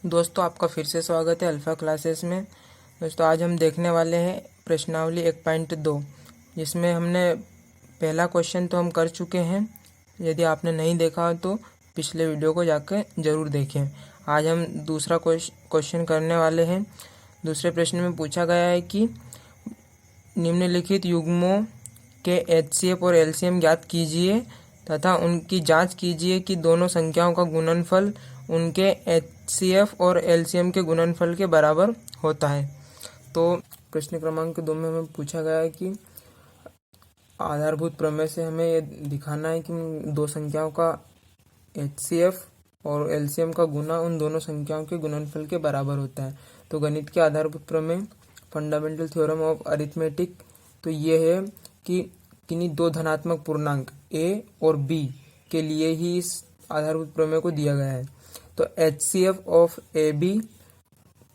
दोस्तों, आपका फिर से स्वागत है अल्फ़ा क्लासेस में। दोस्तों, आज हम देखने वाले हैं प्रश्नावली 1.2, जिसमें हमने पहला क्वेश्चन तो हम कर चुके हैं। यदि आपने नहीं देखा हो तो पिछले वीडियो को जाकर ज़रूर देखें। आज हम दूसरा क्वेश्चन करने वाले हैं। दूसरे प्रश्न में पूछा गया है कि निम्नलिखित युग्मों के एचसीएफ और एलसीएम ज्ञात कीजिए तथा उनकी जांच कीजिए कि दोनों संख्याओं का गुणनफल उनके एचसीएफ और एलसीएम के गुणनफल के बराबर होता है। तो प्रश्न क्रमांक 2 में हमें पूछा गया है कि आधारभूत प्रमेय से हमें ये दिखाना है कि दो संख्याओं का एचसीएफ और एलसीएम का गुना उन दोनों संख्याओं के गुणनफल के बराबर होता है। तो गणित के आधारभूत प्रमेय, फंडामेंटल थ्योरम ऑफ अरिथमेटिक, तो ये है कि किन्हीं दो धनात्मक पूर्णांक ए और बी के लिए ही इस आधारभूत प्रमेय को दिया गया है। तो एचसीएफ ऑफ ए बी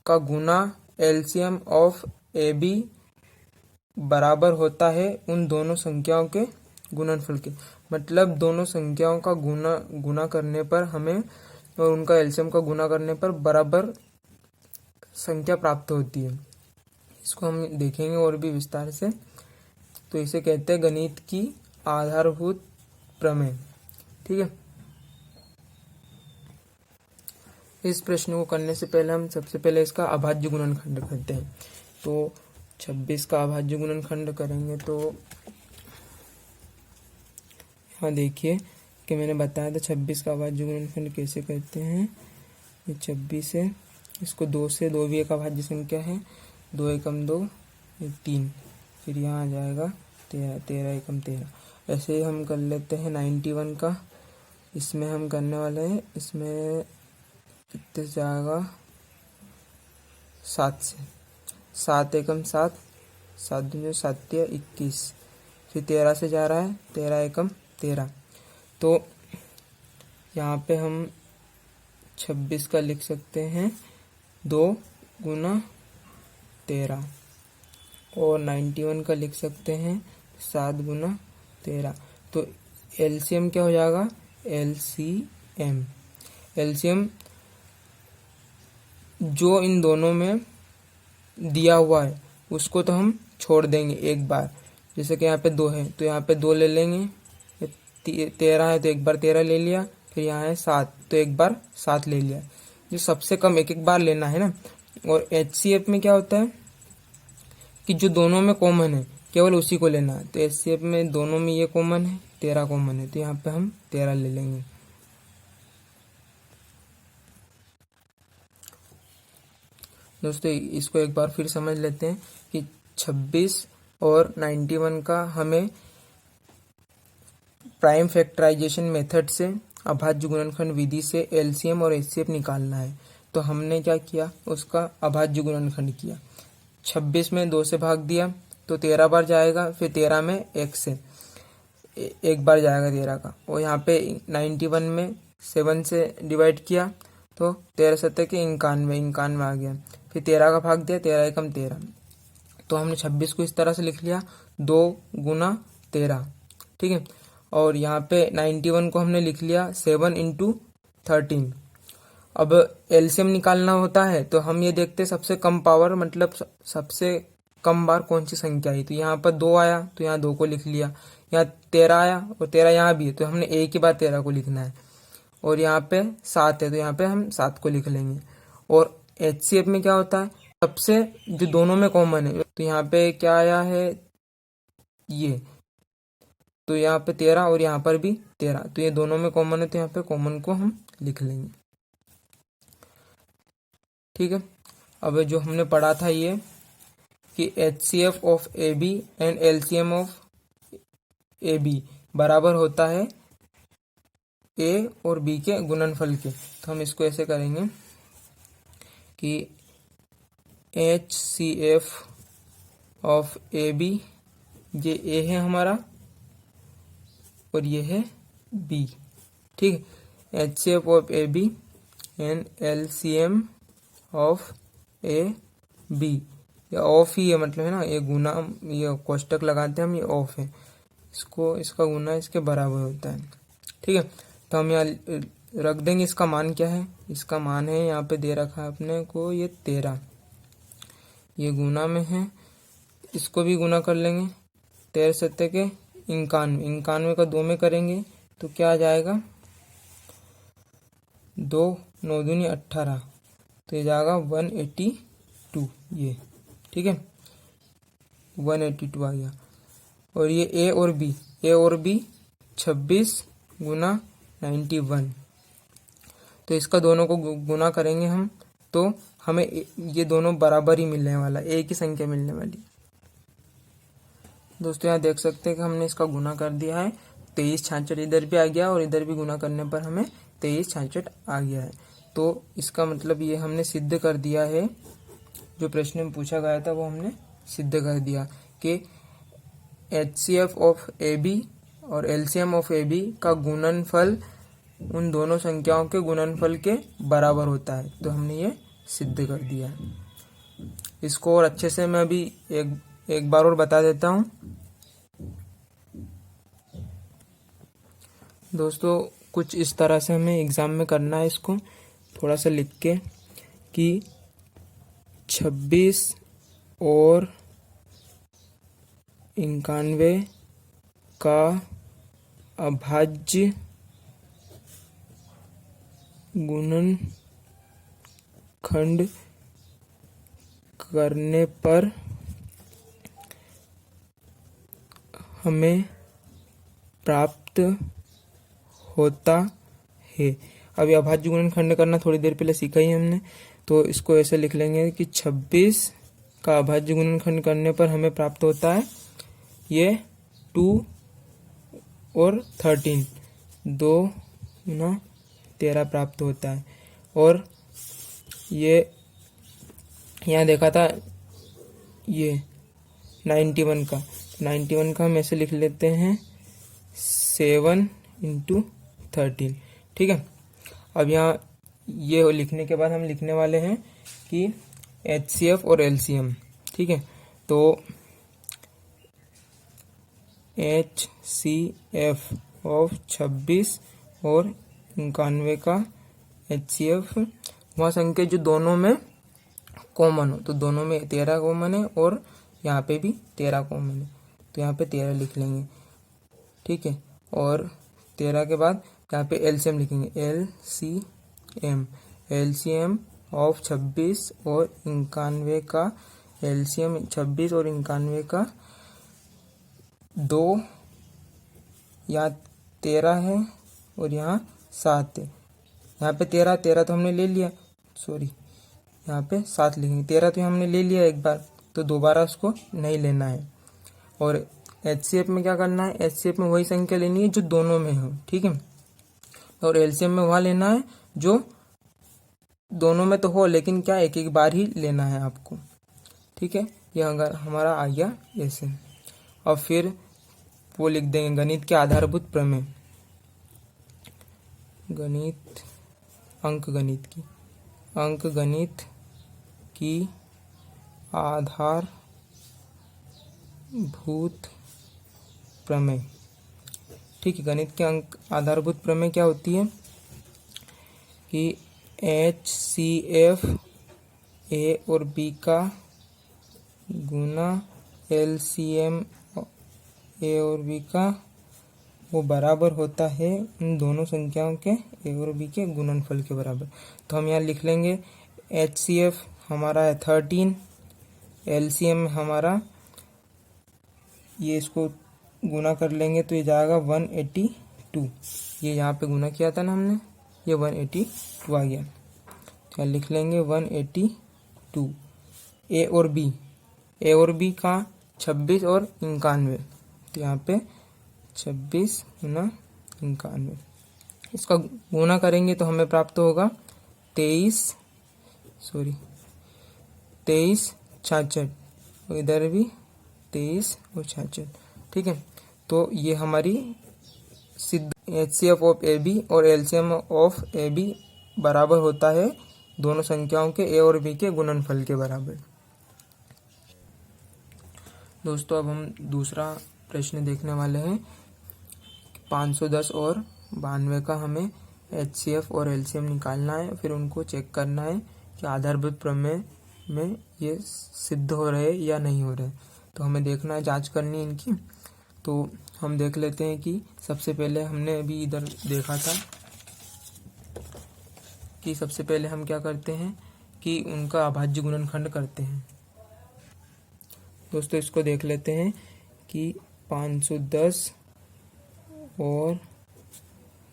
का गुना एलसीएम ऑफ ए बी बराबर होता है उन दोनों संख्याओं के गुणनफल के। मतलब दोनों संख्याओं का गुना करने पर हमें और उनका एलसीएम का गुना करने पर बराबर संख्या प्राप्त होती है। इसको हम देखेंगे और भी विस्तार से। तो इसे कहते हैं गणित की आधारभूत प्रमेय। ठीक है। इस प्रश्न को करने से पहले हम सबसे पहले इसका अभाज्य गुणनखंड करते हैं। तो 26 का अभाज्य गुणनखंड करेंगे तो यहाँ देखिए कि मैंने बताया था 26 का अभाज्य गुणनखंड कैसे करते हैं। ये 26 है, इसको 2 से, 2 भी एक अभाज्य संख्या है, 2 एकम 2, 3, फिर यहाँ आ जाएगा 13, 13 एकम 13। ऐसे ही हम कर लेते हैं 91 का। इसमें हम करने वाले हैं, इसमें कितने से जाएगा 7 से, 7 एकम 7, 7 दूनी 7 21, फिर 13 से जा रहा है 13 एकम 13। तो यहाँ पे हम 26 का लिख सकते हैं 2 गुना 13 और 91 का लिख सकते हैं 7 गुना 13। तो एलसीएम क्या हो जाएगा, एलसीएम जो इन दोनों में दिया हुआ है उसको तो हम छोड़ देंगे एक बार। जैसे कि यहाँ पे 2 है तो यहाँ पे 2 ले लेंगे, 13 है तो एक बार 13 ले लिया, फिर यहाँ है 7 तो एक बार 7 ले लिया। जो सबसे कम एक एक बार लेना है ना। और एचसीएफ में क्या होता है कि जो दोनों में कॉमन है केवल उसी को लेना है। तो एचसीएफ में दोनों में ये कॉमन है, 13 कॉमन है, तो यहाँ पे हम 13 ले लेंगे। दोस्तों, इसको एक बार फिर समझ लेते हैं कि 26 और 91 का हमें प्राइम फैक्टराइजेशन मेथड से अभाज्य गुणनखंड विधि से एलसीएम और एचसीएफ निकालना है। तो हमने क्या किया, उसका अभाज्य गुणनखंड किया। 26 में 2 से भाग दिया तो 13 बार जाएगा, फिर 13 में 1 से एक बार जाएगा 13 का। और यहाँ पे 91 में 7 से डिवाइड किया तो 13 7 के 91 आ गया। फिर 13 का भाग दिया, 13 एकम 13। तो हमने 26 को इस तरह से लिख लिया 2 गुना 13। ठीक है। और यहाँ पे 91 को हमने लिख लिया 7 इंटू 13। अब एलसीएम निकालना होता है तो हम ये देखते हैं सबसे कम पावर, मतलब सबसे कम बार कौन सी संख्या आई। तो यहाँ पर 2 आया तो यहाँ 2 को लिख लिया, यहाँ 13 आया और 13 यहाँ भी है तो हमने एक ही बार 13 को लिखना है। और यहाँ पे 7 है तो यहाँ पे हम 7 को लिख लेंगे। और एचसीएफ में क्या होता है, सबसे जो दोनों में कॉमन है, तो यहाँ पे क्या आया है ये, तो यहाँ पे 13 और यहाँ पर भी 13, तो ये दोनों में कॉमन है तो यहाँ पे कॉमन को हम लिख लेंगे। ठीक है। अब जो हमने पढ़ा था ये कि HCF of A B and LCM of A B बराबर होता है ए और बी के गुणनफल के। तो हम इसको ऐसे करेंगे कि एचसीएफ ऑफ ए बी, ये ए है हमारा और ये है बी। ठीक है। HCF of A B and LCM of A B, ये ऑफ ही है, मतलब है ना, ये गुना, ये कोष्टक लगाते हैं हम, ये ऑफ है, इसको इसका गुना इसके बराबर होता है। ठीक है। तो हम यहाँ रख देंगे। इसका मान क्या है, इसका मान है यहाँ पे दे रखा है अपने को ये 13, ये गुना में है, इसको भी गुना कर लेंगे। 13 सत्ते के 91, 91 का 2 में करेंगे तो क्या आ जाएगा, 2 9 दूनी 18, तो ये जाएगा 182 ये, ठीक है 182 आ गया। और ये ए और बी 26 गुना 91, तो इसका दोनों को गुना करेंगे हम तो हमें ये दोनों बराबर ही मिलने वाला, एक ही संख्या मिलने वाली। दोस्तों यहाँ देख सकते हैं कि हमने इसका गुना कर दिया है, 23 66 इधर भी आ गया और इधर भी गुना करने पर हमें 23 66 आ गया है। तो इसका मतलब ये हमने सिद्ध कर दिया है, जो प्रश्न में पूछा गया था वो हमने सिद्ध कर दिया कि HCF ऑफ AB और LCM ऑफ AB का गुणनफल उन दोनों संख्याओं के गुणनफल के बराबर होता है। तो हमने ये सिद्ध कर दिया है। इसको और अच्छे से मैं अभी एक बार और बता देता हूँ। दोस्तों कुछ इस तरह से हमें एग्जाम में करना है, इसको थोड़ा सा लिख के कि 26 और 91 का अभाज्य गुणनखंड करने पर हमें प्राप्त होता है। अभी अभाज्य गुणनखंड करना थोड़ी देर पहले सीखा ही हमने, तो इसको ऐसे लिख लेंगे कि 26 का अभाज्य गुणनखंड करने पर हमें प्राप्त होता है ये 2 और 13, 2 गुना 13 प्राप्त होता है। और ये यहाँ देखा था ये 91 का हम ऐसे लिख लेते हैं 7 × 13, ठीक है। अब यहाँ ये लिखने के बाद हम लिखने वाले हैं कि HCF और LCM, ठीक है। तो HCF ऑफ 26 और 91 का HCF वह संख्या जो दोनों में कॉमन हो, तो दोनों में 13 कॉमन है और यहाँ पे भी 13 कॉमन है, तो यहाँ पे 13 लिख लेंगे, ठीक है। और 13 के बाद यहाँ पे LCM लिखेंगे, LCM ऑफ 26 और 91 का LCM 26 और 91 का 2 यहाँ 13 है और यहाँ 7 है। यहाँ पे 13 तो हमने ले लिया, यहाँ पे 7 लिखेंगे। 13 तो हमने ले लिया एक बार, तो दोबारा उसको नहीं लेना है। और HCF में क्या करना है, HCF में वही संख्या लेनी है जो दोनों में हो, ठीक है। और LCM में वहाँ लेना है जो दोनों में तो हो, लेकिन क्या एक एक बार ही लेना है आपको, ठीक है। ये अगर हमारा आ गया ऐसे। और फिर वो लिख देंगे गणित के आधारभूत प्रमेय, अंकगणित की आधारभूत प्रमेय, ठीक है। गणित के आधारभूत प्रमेय क्या होती है कि HCF A और B का गुना LCM A और B का वो बराबर होता है उन दोनों संख्याओं के A और B के गुणनफल के बराबर। तो हम यहाँ लिख लेंगे HCF हमारा है 13, LCM हमारा ये इसको गुना कर लेंगे तो ये जाएगा 182, ये यहाँ पे गुना किया था ना हमने, ये 182 आ गया। क्या लिख लेंगे 182। A और B का 26 और 91, तो यहाँ पे 26 गुना 91, इसका गुना करेंगे तो हमें प्राप्त होगा 23 66, और इधर भी 23 और 66, ठीक है। तो ये हमारी सिद्ध HCF ऑफ AB और LCM ऑफ AB बराबर होता है दोनों संख्याओं के A और B के गुणनफल के बराबर। दोस्तों अब हम दूसरा प्रश्न देखने वाले हैं। 510 और 92 का हमें HCF और LCM निकालना है, फिर उनको चेक करना है कि आधारभूत प्रमेय में ये सिद्ध हो रहे या नहीं हो रहे। तो हमें देखना है, जांच करनी है इनकी। तो हम देख लेते हैं कि सबसे पहले हमने अभी इधर देखा था कि सबसे पहले हम क्या करते हैं कि उनका अभाज्य गुणनखंड करते हैं। दोस्तों इसको देख लेते हैं कि 510 और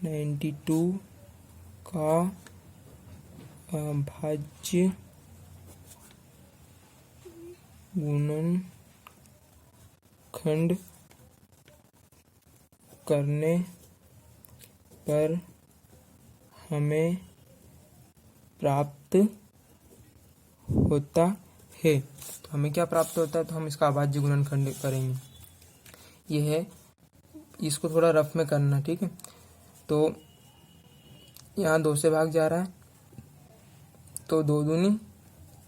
92 का अभाज्य गुणनखंड करने पर हमें प्राप्त होता है। तो हमें क्या प्राप्त होता है, तो हम इसका अभाज्य गुणनखंड करेंगे। ये है, इसको थोड़ा रफ में करना, ठीक है। तो यहाँ 2 से भाग जा रहा है, तो 2 दूनी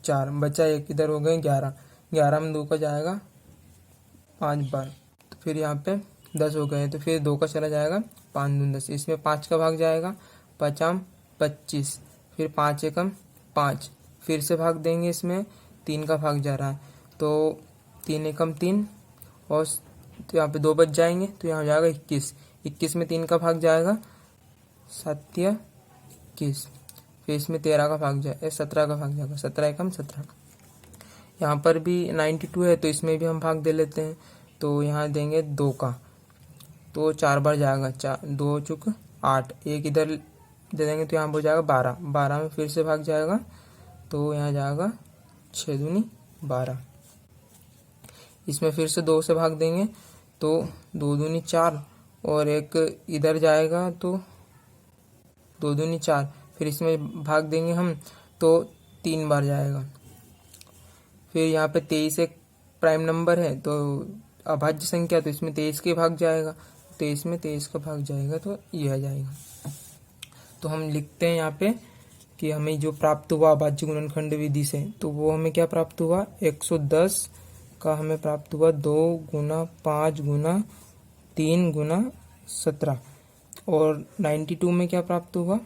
4, बचा 1, इधर हो गए 11। 11 में 2 का जाएगा 5 बार, तो फिर यहाँ पे 10 हो गए, तो फिर 2 का चला जाएगा 5 दूनी 10, इसमें 5 का भाग जाएगा, 5 25, फिर 5 एकम 5, फिर से भाग देंगे, इसमें 3 का भाग जा रहा है, तो 3 एकम 3, और तो यहाँ पे 2 बच जाएंगे, तो यहाँ हो जाएगा 21। 21 में 3 का भाग जाएगा 21, फिर इसमें 13 का भाग जाएगा, 17 का भाग जाएगा, 17 एकम 17। यहाँ पर भी 92 है, तो इसमें भी हम भाग दे लेते हैं, तो यहाँ देंगे 2 का, तो 4 बार जाएगा, 4 2 चुक 8, 1 इधर दे देंगे, तो यहाँ हो जाएगा 12। 12 में फिर से भाग जाएगा, तो यहाँ जाएगा 6 दूनी 12। इसमें फिर से 2 से भाग देंगे, तो 2 दूनी 4, और 1 इधर जाएगा, तो 2 दूनी 4, फिर इसमें भाग देंगे हम, तो 3 बार जाएगा। फिर यहाँ पे 23 एक प्राइम नंबर है, तो अभाज्य संख्या, तो इसमें 23 के भाग जाएगा, 23 में 23 का भाग जाएगा, तो यह आ जाएगा। तो हम लिखते हैं यहाँ पे कि हमें जो प्राप्त हुआ अभाज्य गुणनखंड विधि से, तो वो हमें क्या प्राप्त हुआ, 110 का हमें प्राप्त हुआ 2 गुना 5 गुना 3 गुना 17, और 92 में क्या प्राप्त हुआ,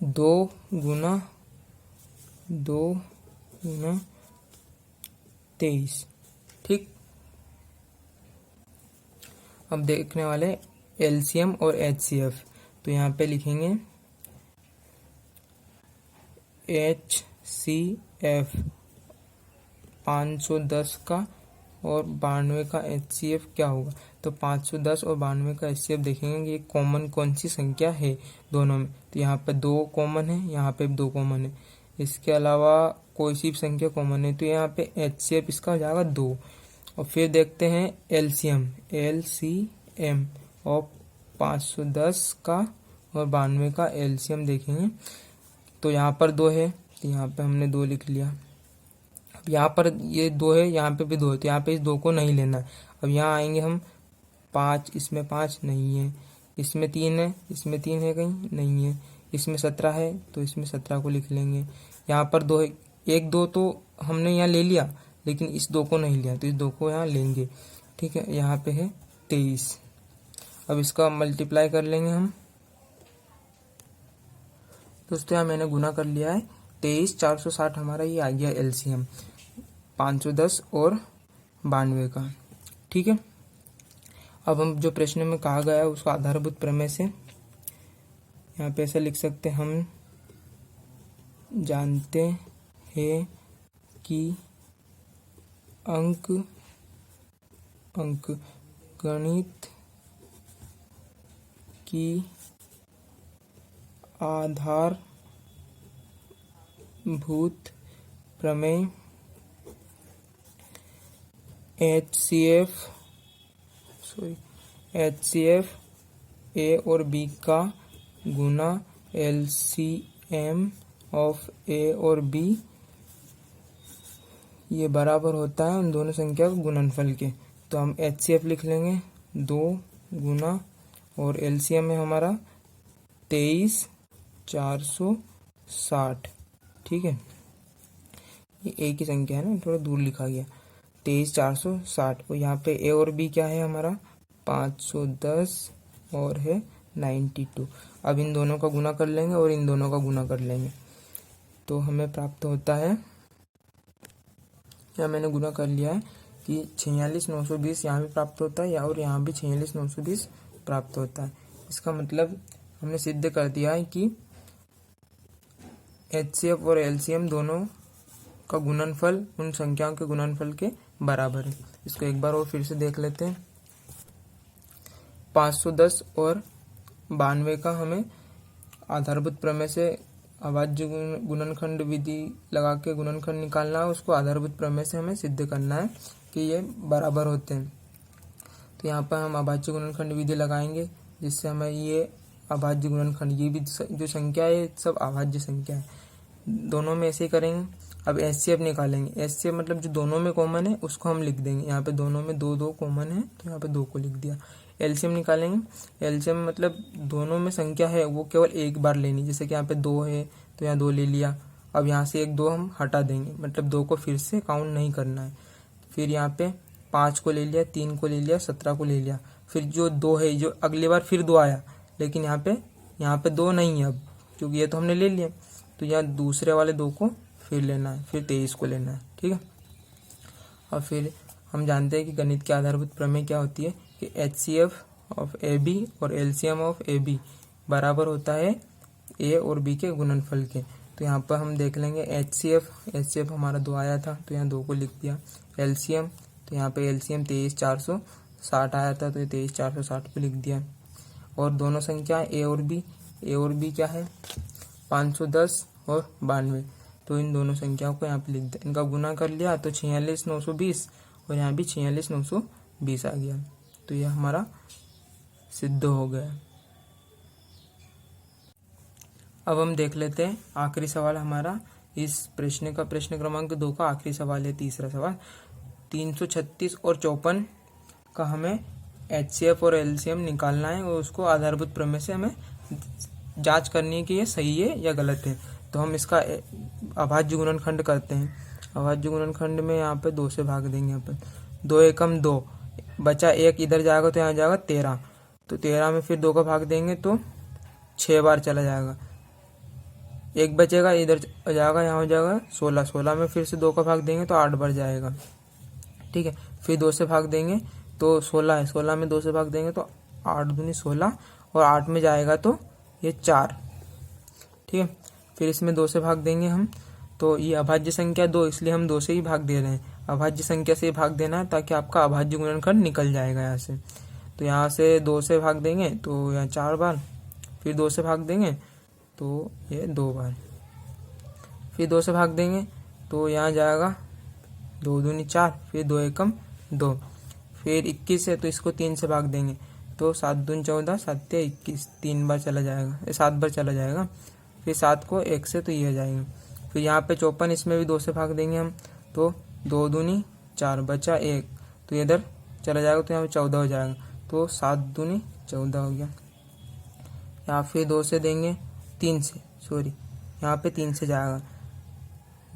2 गुना 23। ठीक, अब देखने वाले LCM और HCF। तो यहाँ पे लिखेंगे HCF 510 का और 92 का HCF क्या होगा। तो 510 और 92 का HCF देखेंगे कि कॉमन कौन सी संख्या है दोनों में। तो यहाँ पे 2 कॉमन है, यहाँ पे 2 कॉमन है, इसके अलावा कोई सी भी संख्या कॉमन है, तो यहाँ पे HCF इसका हो जाएगा 2। और फिर देखते हैं LCM और 510 का और 92 का LCM देखेंगे। तो यहाँ पर 2 है, तो यहाँ पे हमने 2 लिख लिया। अब यहाँ पर ये 2 है, यहाँ पे भी 2 है, तो यहाँ पे इस 2 को नहीं लेना है। अब यहाँ आएंगे हम 5, इसमें 5 नहीं है, इसमें 3 है, इसमें 3 है कहीं नहीं है, इसमें 17 है, तो इसमें 17 को लिख लेंगे। यहाँ पर 2 है, 1 2 तो हमने यहाँ ले लिया, लेकिन इस 2 को नहीं लिया, तो इस 2 को यहाँ लेंगे। ठीक है, यहाँ पे है 23। अब इसका मल्टीप्लाई कर लेंगे हम। दोस्तों यहाँ मैंने गुना कर लिया है, 23 460 हमारा ये आ गया LCM 510 और 92 का। ठीक है, अब हम जो प्रश्न में कहा गया है उसको आधारभूत प्रमेय से यहाँ पे ऐसा लिख सकते हैं, हम जानते हैं कि अंक गणित की आधारभूत प्रमेय HCF A और B का गुना LCM ऑफ A और B ये बराबर होता है उन दोनों संख्या के गुणनफल के। तो हम HCF लिख लेंगे 2 गुना, और LCM है हमारा 23 460। ठीक है, ये एक ही संख्या है ना, थोड़ा दूर लिखा गया, 23 460। और यहाँ पे A और B क्या है हमारा 510 और है 92। अब इन दोनों का गुना कर लेंगे और इन दोनों का गुना कर लेंगे तो हमें प्राप्त होता है, या मैंने गुना कर लिया है कि 46,920 यहाँ भी प्राप्त होता है और यहाँ भी 46,920 प्राप्त होता है। इसका मतलब हमने सिद्ध कर दिया है कि HCF और LCM दोनों का गुणनफल उन संख्याओं के गुणनफल के बराबर है। इसको एक बार और फिर से देख लेते हैं। 510 और 92 का हमें आधारभूत प्रमेय से अभाज्य गुणनखंड विधि लगा के गुणनखंड निकालना है। उसको आधारभूत प्रमेय से हमें सिद्ध करना है कि ये बराबर होते हैं। तो यहाँ पर हम अभाज्य गुणनखंड विधि लगाएंगे जिससे हमें ये अभाज्य गुणनखंड, ये भी जो संख्या है सब अभाज्य संख्या है। दोनों में ऐसे ही करेंगे। अब HCF निकालेंगे। HCF मतलब जो दोनों में कॉमन है उसको हम लिख देंगे। यहाँ पे दोनों में दो दो कॉमन है तो यहाँ पे 2 को लिख दिया। LCM निकालेंगे। LCM मतलब दोनों में संख्या है वो केवल एक बार लेनी, जैसे कि यहाँ पे 2 है तो यहाँ 2 ले लिया। अब यहाँ से 1 2 हम हटा देंगे, मतलब 2 को फिर से काउंट नहीं करना है। फिर यहाँ पे 5 को ले लिया, 3 को ले लिया, 17 को ले लिया। फिर जो 2 है, जो अगली बार फिर 2 आया, लेकिन यहाँ पे 2 नहीं है अब, क्योंकि ये तो हमने ले लिया। तो यहाँ दूसरे वाले 2 को फिर लेना है, फिर 23 को लेना है, ठीक है। और फिर हम जानते हैं कि गणित की आधारभूत प्रमेय क्या होती है कि HCF ऑफ AB और LCM ऑफ AB बराबर होता है A और B के गुणनफल के। तो यहाँ पर हम देख लेंगे HCF हमारा 2 आया था तो यहाँ 2 को लिख दिया। LCM, तो यहाँ पे LCM 23,460 आया था तो ये 23,460 पे लिख दिया। और दोनों संख्या A और B क्या है 510 और 92, तो इन दोनों संख्याओं को यहाँ पे लिख दिया। इनका गुना कर लिया तो 46,920 और यहाँ भी 46,920 आ गया। तो यह हमारा सिद्ध हो गया। अब हम देख लेते हैं आखिरी सवाल हमारा इस प्रश्न का, प्रश्न क्रमांक 2 का आखिरी सवाल है, तीसरा सवाल। 336 और 54 का हमें HCF और LCM निकालना है और उसको आधारभूत प्रमेय से हमें जांच करनी है कि ये सही है या गलत है। तो हम इसका अभाज्य गुणनखंड करते हैं। अभाज्य गुणनखंड में यहाँ पे 2 से भाग देंगे। यहाँ पे 2 एकम 2 बचा, 1 इधर जाएगा तो यहाँ जाएगा 13, तो 13 में फिर 2 का भाग देंगे तो 6 बार चला जाएगा। 1 बचेगा, इधर जाएगा, यहाँ हो जाएगा 16, 16 में फिर से 2 का भाग देंगे तो 8 बार जाएगा, ठीक है। फिर 2 से भाग देंगे तो 16 है, 16 में 2 से भाग देंगे तो 8 दूनी 16 और 8 में जाएगा तो ये 4, ठीक है। फिर इसमें 2 से भाग देंगे हम, तो ये अभाज्य संख्या 2, इसलिए हम 2 से ही भाग दे रहे हैं। अभाज्य संख्या से ही भाग देना है ताकि आपका अभाज्य गुणनखंड निकल जाएगा यहाँ से। तो यहाँ से 2 से भाग देंगे तो यहाँ 4 बार, फिर 2 से भाग देंगे तो ये 2 बार, फिर 2 से भाग देंगे तो यहाँ जाएगा 2 दूनी 4, फिर 2 एकम 2, फिर 21 है तो इसको 3 से भाग देंगे तो 7 दूनी 14, 7 21, 3 बार चला जाएगा, 7 बार चला जाएगा। फिर 7 को 1 से तो ये जाएगा। फिर यहाँ पे 54, इसमें भी 2 से भाग देंगे हम तो 2 दूनी 4 बचा 1, तो इधर चला जाएगा तो यहाँ पे 14 हो जाएगा, तो 7 दूनी 14 हो गया। यहाँ फिर 2 से देंगे 3 से, सॉरी यहाँ पे 3 से जाएगा,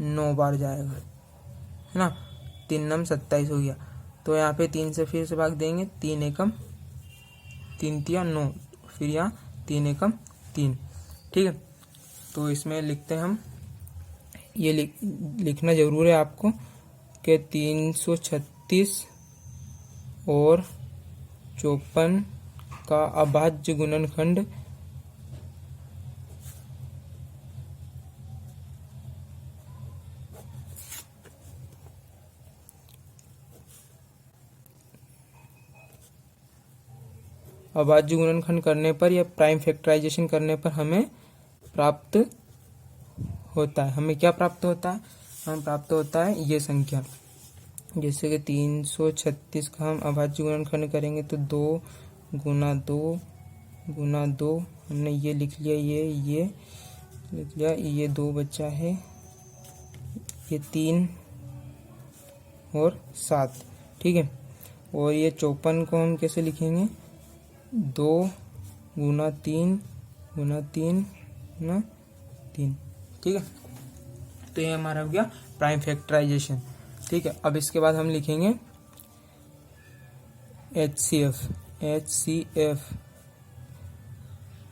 9 बार जाएगा, है ना। 3 नम 27 हो गया। तो यहाँ पे 3 से फिर से भाग देंगे, 3 एकम 3 तिया 9, फिर यहाँ 3 एकम 3, ठीक है। तो इसमें लिखते हैं हम, ये लिखना जरूर है आपको कि 336 और 54 का अभाज्य गुणनखंड अभाज्य गुणनखंड करने पर या प्राइम फैक्टराइजेशन करने पर हमें प्राप्त होता है। हमें क्या प्राप्त होता है? हमें प्राप्त होता है ये संख्या, जैसे कि 336 का हम अभाज्य गुणनखंड करेंगे तो 2 गुना 2 गुना 2, हमने ये लिख लिया, ये लिख लिया, ये 2 बचा है, ये 3 और 7, ठीक है। और ये 54 को हम कैसे लिखेंगे? 2 गुना 3 गुना 3 गुना 3, ठीक है। तो ये हमारा हो गया प्राइम फैक्टराइजेशन, ठीक है। अब इसके बाद हम लिखेंगे HCF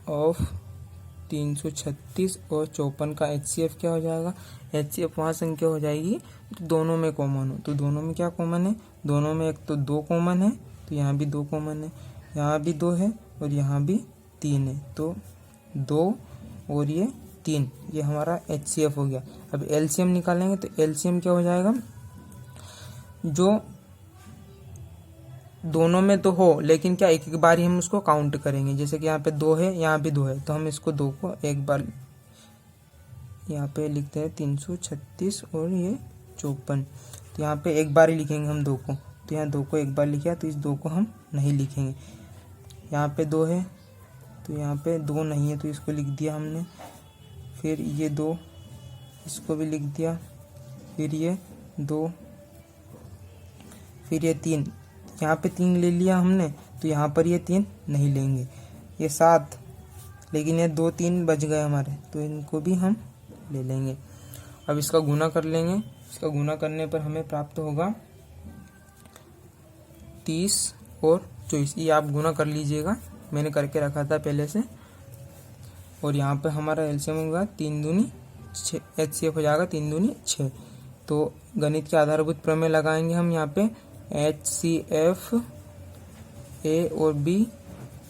ऑफ 336 और 54 का HCF क्या हो जाएगा। HCF वहाँ संख्या हो जाएगी तो दोनों में कॉमन हो, तो दोनों में क्या कॉमन है, दोनों में एक तो 2 कॉमन है, तो यहाँ भी 2 कॉमन है, यहाँ भी 2 है और यहाँ भी 3 है, तो 2 और ये 3, ये हमारा HCF हो गया। अब LCM निकालेंगे तो LCM क्या हो जाएगा, जो दोनों में तो हो लेकिन क्या एक एक बार ही हम उसको काउंट करेंगे। जैसे कि यहाँ पे 2 है, यहाँ भी 2 है, तो हम इसको 2 को एक बार यहाँ पे लिखते हैं 336 और ये 54, तो यहाँ पे एक बार ही लिखेंगे हम 2 को, तो यहाँ 2 को एक बार लिखा तो इस 2 को हम नहीं लिखेंगे। यहाँ पे 2 है तो यहाँ पे 2 नहीं है तो इसको लिख दिया हमने, फिर ये 2 इसको भी लिख दिया, फिर ये 2, फिर ये 3, यहाँ पे 3 ले लिया हमने तो यहाँ पर ये 3 नहीं लेंगे, ये 7, लेकिन ये 2 3 बच गए हमारे तो इनको भी हम ले लेंगे। अब इसका गुना कर लेंगे, इसका गुना करने पर हमें प्राप्त होगा 30 और 24, ये आप गुना कर लीजिएगा, मैंने करके रखा था पहले से। और यहाँ पे हमारा एलसीएम होगा 3 दूनी 6, HCF हो जाएगा 3 दूनी 6। तो गणित के आधारभूत प्रमेय लगाएंगे हम यहाँ पे, HCF A और B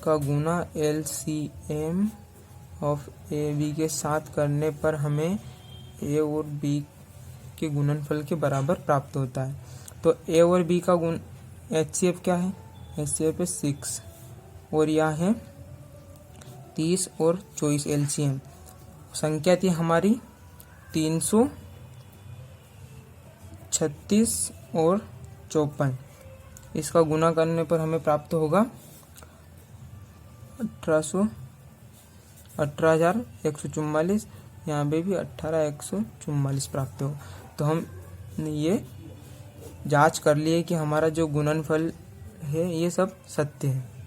का गुना LCM ऑफ AB के साथ करने पर हमें A और B के गुणनफल के बराबर प्राप्त होता है। तो A और B का गुण HCF क्या है, HCF है 6 और यह है 30 और 24 LCM। संख्या थी हमारी 336 और 54, इसका गुना करने पर हमें प्राप्त होगा 18,144, यहाँ पे भी 18,144 प्राप्त होगा। तो हम ये जांच कर लिए कि हमारा जो गुणनफल है ये सब सत्य है।